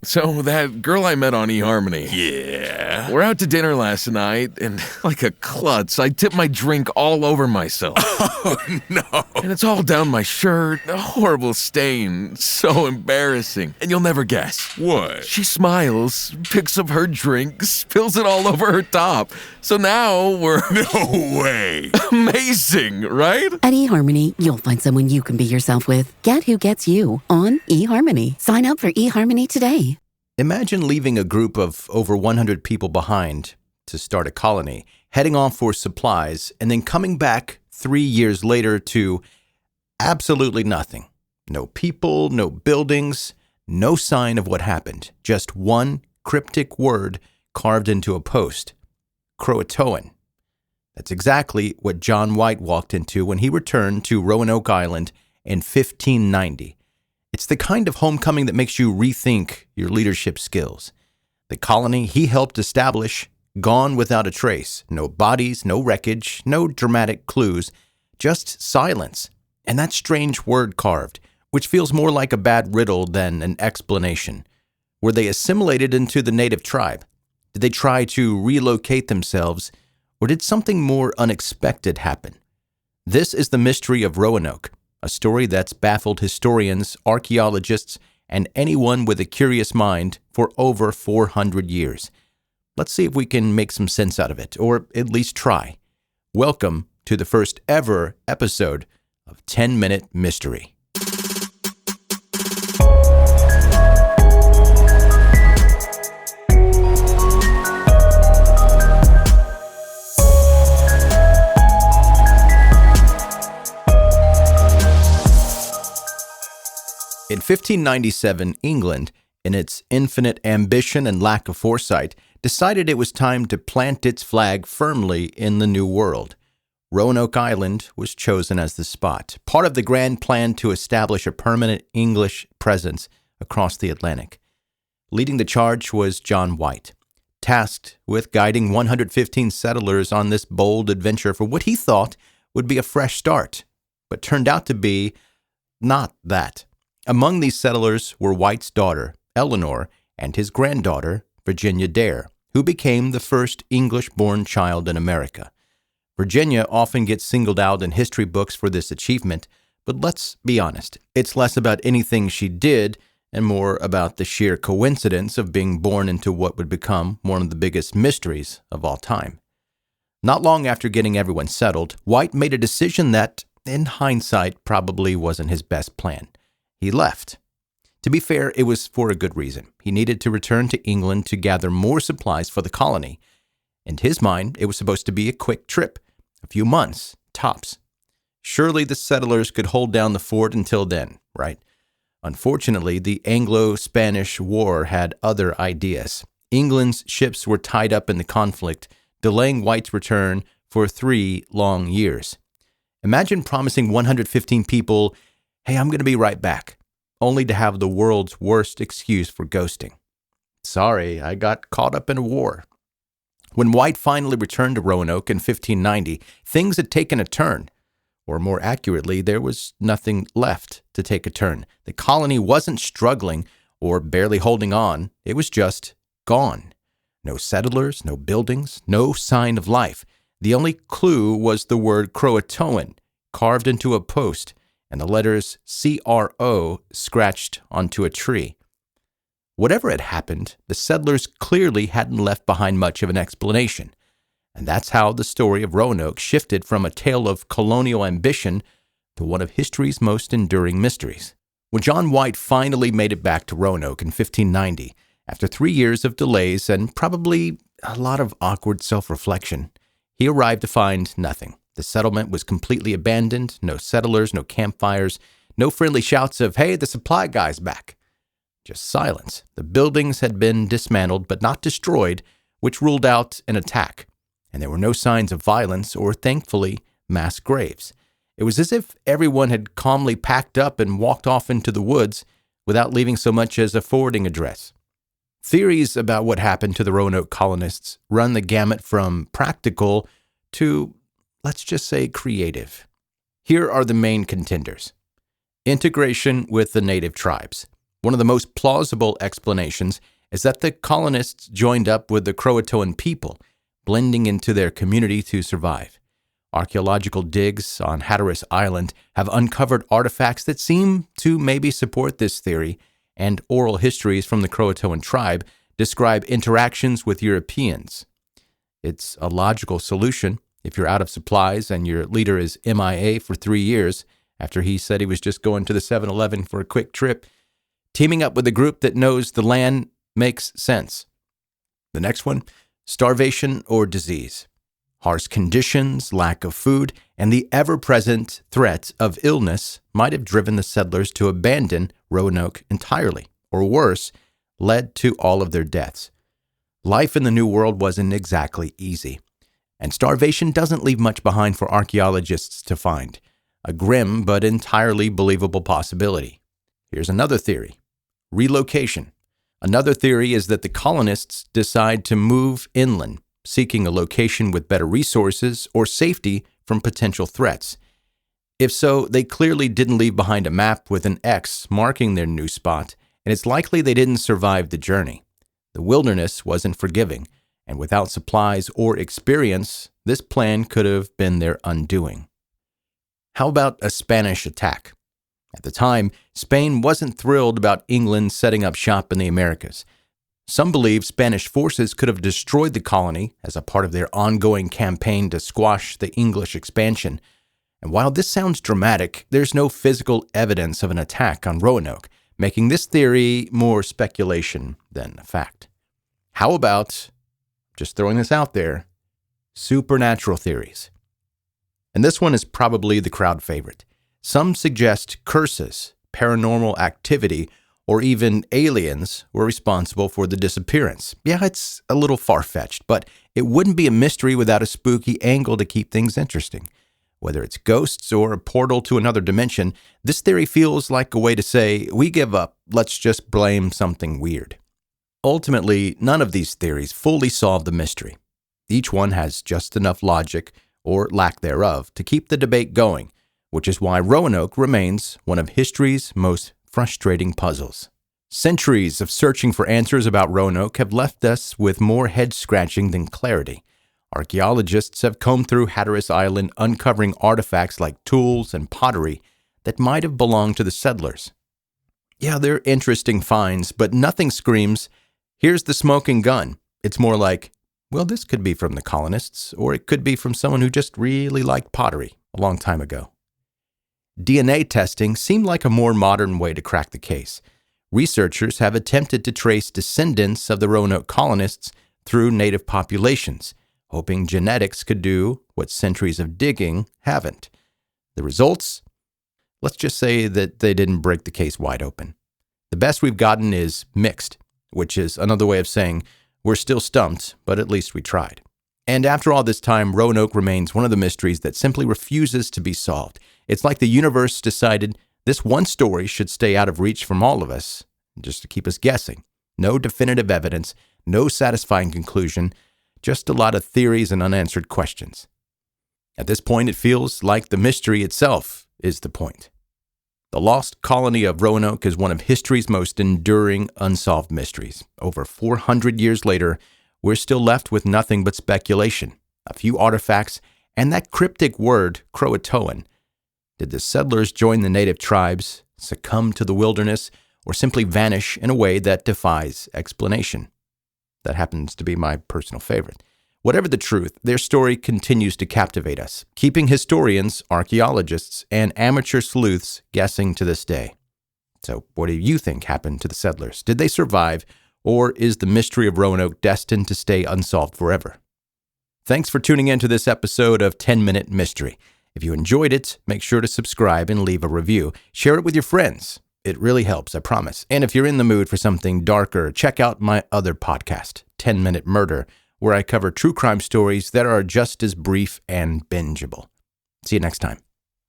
So, that girl I met on eHarmony. Yeah. We're out to dinner last night, and like a klutz, I tipped my drink all over myself. Oh, no. And it's all down my shirt, a horrible stain, so embarrassing. And you'll never guess. What? She smiles, picks up her drink, spills it all over her top. So now we're... No way. Amazing, right? At eHarmony, you'll find someone you can be yourself with. Get who gets you on eHarmony. Sign up for eHarmony today. Imagine leaving a group of over 100 people behind to start a colony, heading off for supplies, and then coming back 3 years later to absolutely nothing. No people, no buildings, no sign of what happened. Just one cryptic word carved into a post. CROATOAN. That's exactly what John White walked into when he returned to Roanoke Island in 1590. It's the kind of homecoming that makes you rethink your leadership skills. The colony he helped establish, gone without a trace. No bodies, no wreckage, no dramatic clues, just silence. And that strange word carved, which feels more like a bad riddle than an explanation. Were they assimilated into the native tribe? Did they try to relocate themselves? Or did something more unexpected happen? This is the mystery of Roanoke. A story that's baffled historians, archaeologists, and anyone with a curious mind for over 400 years. Let's see if we can make some sense out of it, or at least try. Welcome to the first ever episode of 10-Minute Mystery. In 1597, England, in its infinite ambition and lack of foresight, decided it was time to plant its flag firmly in the New World. Roanoke Island was chosen as the spot, part of the grand plan to establish a permanent English presence across the Atlantic. Leading the charge was John White, tasked with guiding 115 settlers on this bold adventure for what he thought would be a fresh start, but turned out to be not that. Among these settlers were White's daughter, Eleanor, and his granddaughter, Virginia Dare, who became the first English-born child in America. Virginia often gets singled out in history books for this achievement, but let's be honest, it's less about anything she did and more about the sheer coincidence of being born into what would become one of the biggest mysteries of all time. Not long after getting everyone settled, White made a decision that, in hindsight, probably wasn't his best plan. He left. To be fair, it was for a good reason. He needed to return to England to gather more supplies for the colony. In his mind, it was supposed to be a quick trip, a few months, tops. Surely the settlers could hold down the fort until then, right? Unfortunately, the Anglo-Spanish War had other ideas. England's ships were tied up in the conflict, delaying White's return for 3 long years. Imagine promising 115 people, "Hey, I'm going to be right back," only to have the world's worst excuse for ghosting. "Sorry, I got caught up in a war." When White finally returned to Roanoke in 1590, things had taken a turn. Or more accurately, there was nothing left to take a turn. The colony wasn't struggling or barely holding on. It was just gone. No settlers, no buildings, no sign of life. The only clue was the word CROATOAN carved into a post and the letters CRO scratched onto a tree. Whatever had happened, the settlers clearly hadn't left behind much of an explanation. And that's how the story of Roanoke shifted from a tale of colonial ambition to one of history's most enduring mysteries. When John White finally made it back to Roanoke in 1590, after 3 years of delays and probably a lot of awkward self-reflection, he arrived to find nothing. The settlement was completely abandoned, no settlers, no campfires, no friendly shouts of, "Hey, the supply guy's back." Just silence. The buildings had been dismantled but not destroyed, which ruled out an attack. And there were no signs of violence or, thankfully, mass graves. It was as if everyone had calmly packed up and walked off into the woods without leaving so much as a forwarding address. Theories about what happened to the Roanoke colonists run the gamut from practical to, let's just say, creative. Here are the main contenders. Integration with the native tribes. One of the most plausible explanations is that the colonists joined up with the CROATOAN people, blending into their community to survive. Archaeological digs on Hatteras Island have uncovered artifacts that seem to maybe support this theory, and oral histories from the CROATOAN tribe describe interactions with Europeans. It's a logical solution if you're out of supplies and your leader is MIA for 3 years after he said he was just going to the 7-Eleven for a quick trip. Teaming up with a group that knows the land makes sense. The next one, starvation or disease. Harsh conditions, lack of food, and the ever-present threat of illness might have driven the settlers to abandon Roanoke entirely, or worse, led to all of their deaths. Life in the New World wasn't exactly easy, and starvation doesn't leave much behind for archaeologists to find, a grim but entirely believable possibility. Here's another theory. Relocation. Another theory is that the colonists decide to move inland, seeking a location with better resources or safety from potential threats. If so, they clearly didn't leave behind a map with an X marking their new spot, and it's likely they didn't survive the journey. The wilderness wasn't forgiving, and without supplies or experience, this plan could have been their undoing. How about a Spanish attack? At the time, Spain wasn't thrilled about England setting up shop in the Americas. Some believe Spanish forces could have destroyed the colony as a part of their ongoing campaign to squash the English expansion. And while this sounds dramatic, there's no physical evidence of an attack on Roanoke, making this theory more speculation than a fact. How about, just throwing this out there, supernatural theories? And this one is probably the crowd favorite. Some suggest curses, paranormal activity, or even aliens were responsible for the disappearance. Yeah, it's a little far-fetched, but it wouldn't be a mystery without a spooky angle to keep things interesting. Whether it's ghosts or a portal to another dimension, this theory feels like a way to say, we give up, let's just blame something weird. Ultimately, none of these theories fully solve the mystery. Each one has just enough logic, or lack thereof, to keep the debate going, which is why Roanoke remains one of history's most frustrating puzzles. Centuries of searching for answers about Roanoke have left us with more head-scratching than clarity. Archaeologists have combed through Hatteras Island, uncovering artifacts like tools and pottery that might have belonged to the settlers. Yeah, they're interesting finds, but nothing screams, here's the smoking gun. It's more like, well, this could be from the colonists, or it could be from someone who just really liked pottery a long time ago. DNA testing seemed like a more modern way to crack the case. Researchers have attempted to trace descendants of the Roanoke colonists through native populations, hoping genetics could do what centuries of digging haven't. The results? Let's just say that they didn't break the case wide open. The best we've gotten is mixed, which is another way of saying we're still stumped, but at least we tried. And after all this time, Roanoke remains one of the mysteries that simply refuses to be solved. It's like the universe decided this one story should stay out of reach from all of us, just to keep us guessing. No definitive evidence, no satisfying conclusion, just a lot of theories and unanswered questions. At this point, it feels like the mystery itself is the point. The lost colony of Roanoke is one of history's most enduring unsolved mysteries. Over 400 years later, we're still left with nothing but speculation, a few artifacts, and that cryptic word, CROATOAN. Did the settlers join the native tribes, succumb to the wilderness, or simply vanish in a way that defies explanation? That happens to be my personal favorite. Whatever the truth, their story continues to captivate us, keeping historians, archaeologists, and amateur sleuths guessing to this day. So, what do you think happened to the settlers? Did they survive, or is the mystery of Roanoke destined to stay unsolved forever? Thanks for tuning in to this episode of 10-Minute Mystery. If you enjoyed it, make sure to subscribe and leave a review. Share it with your friends. It really helps, I promise. And if you're in the mood for something darker, check out my other podcast, 10-Minute Murder, where I cover true crime stories that are just as brief and bingeable. See you next time.